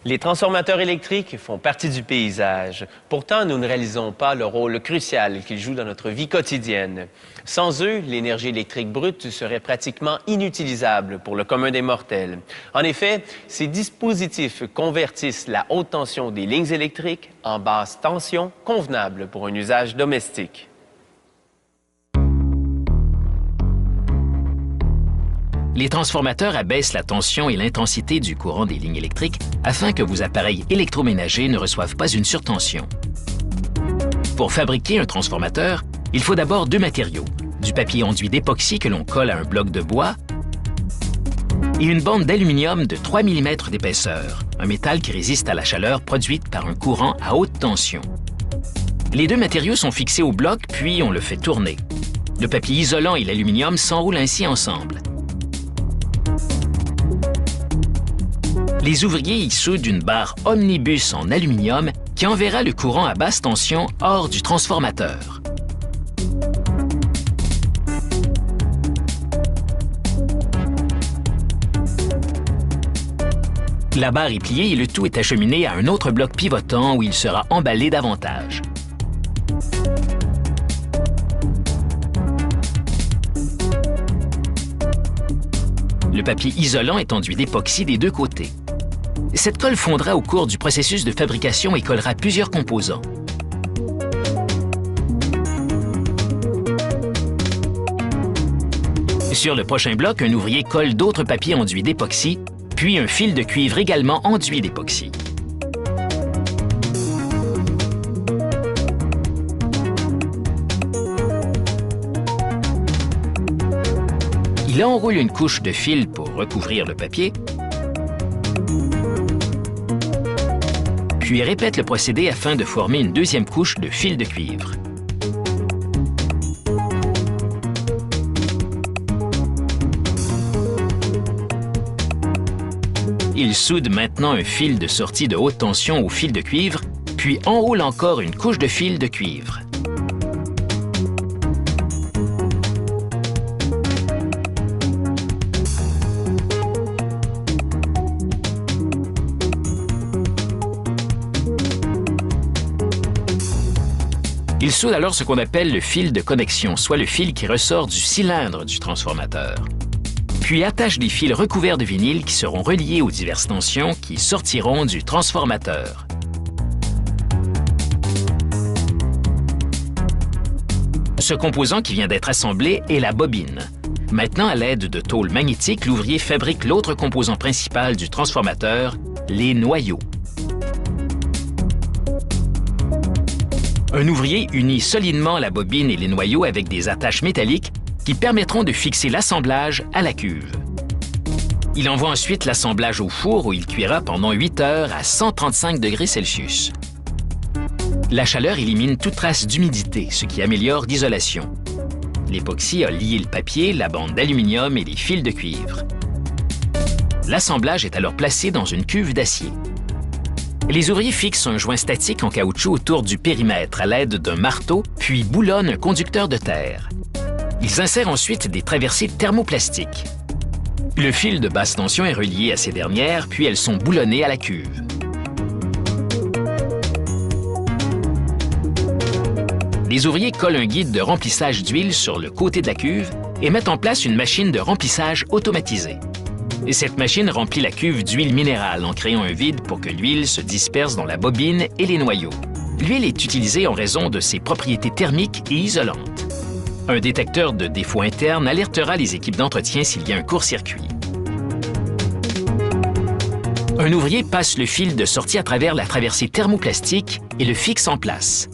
Les transformateurs électriques font partie du paysage. Pourtant, nous ne réalisons pas le rôle crucial qu'ils jouent dans notre vie quotidienne. Sans eux, l'énergie électrique brute serait pratiquement inutilisable pour le commun des mortels. En effet, ces dispositifs convertissent la haute tension des lignes électriques en basse tension convenable pour un usage domestique. Les transformateurs abaissent la tension et l'intensité du courant des lignes électriques afin que vos appareils électroménagers ne reçoivent pas une surtension. Pour fabriquer un transformateur, il faut d'abord deux matériaux, du papier enduit d'époxy que l'on colle à un bloc de bois et une bande d'aluminium de 3 mm d'épaisseur, un métal qui résiste à la chaleur produite par un courant à haute tension. Les deux matériaux sont fixés au bloc, puis on le fait tourner. Le papier isolant et l'aluminium s'enroulent ainsi ensemble. Les ouvriers y soudent une barre omnibus en aluminium qui enverra le courant à basse tension hors du transformateur. La barre est pliée et le tout est acheminé à un autre bloc pivotant où il sera emballé davantage. Le papier isolant est enduit d'époxy des deux côtés. Cette colle fondra au cours du processus de fabrication et collera plusieurs composants. Sur le prochain bloc, un ouvrier colle d'autres papiers enduits d'époxy, puis un fil de cuivre également enduit d'époxy. Il enroule une couche de fil pour recouvrir le papier, puis répète le procédé afin de former une deuxième couche de fil de cuivre. Il soude maintenant un fil de sortie de haute tension au fil de cuivre, puis enroule encore une couche de fil de cuivre. Il soude alors ce qu'on appelle le fil de connexion, soit le fil qui ressort du cylindre du transformateur. Puis attache des fils recouverts de vinyle qui seront reliés aux diverses tensions qui sortiront du transformateur. Ce composant qui vient d'être assemblé est la bobine. Maintenant, à l'aide de tôles magnétiques, l'ouvrier fabrique l'autre composant principal du transformateur, les noyaux. Un ouvrier unit solidement la bobine et les noyaux avec des attaches métalliques qui permettront de fixer l'assemblage à la cuve. Il envoie ensuite l'assemblage au four où il cuira pendant 8 heures à 135 degrés Celsius. La chaleur élimine toute trace d'humidité, ce qui améliore l'isolation. L'époxy a lié le papier, la bande d'aluminium et les fils de cuivre. L'assemblage est alors placé dans une cuve d'acier. Les ouvriers fixent un joint statique en caoutchouc autour du périmètre à l'aide d'un marteau, puis boulonnent un conducteur de terre. Ils insèrent ensuite des traversiers thermoplastiques. Le fil de basse tension est relié à ces dernières, puis elles sont boulonnées à la cuve. Les ouvriers collent un guide de remplissage d'huile sur le côté de la cuve et mettent en place une machine de remplissage automatisée. Et cette machine remplit la cuve d'huile minérale en créant un vide pour que l'huile se disperse dans la bobine et les noyaux. L'huile est utilisée en raison de ses propriétés thermiques et isolantes. Un détecteur de défaut interne alertera les équipes d'entretien s'il y a un court-circuit. Un ouvrier passe le fil de sortie à travers la traversée thermoplastique et le fixe en place.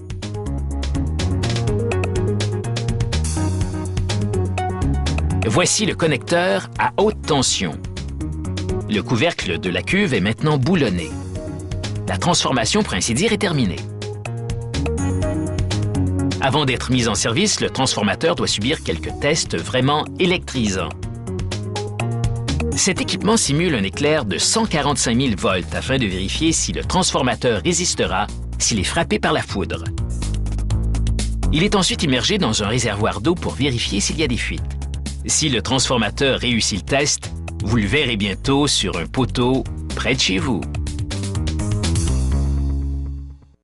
Voici le connecteur à haute tension. Le couvercle de la cuve est maintenant boulonné. La transformation, pour ainsi dire, est terminée. Avant d'être mis en service, le transformateur doit subir quelques tests vraiment électrisants. Cet équipement simule un éclair de 145 000 volts afin de vérifier si le transformateur résistera s'il est frappé par la foudre. Il est ensuite immergé dans un réservoir d'eau pour vérifier s'il y a des fuites. Si le transformateur réussit le test, vous le verrez bientôt sur un poteau près de chez vous.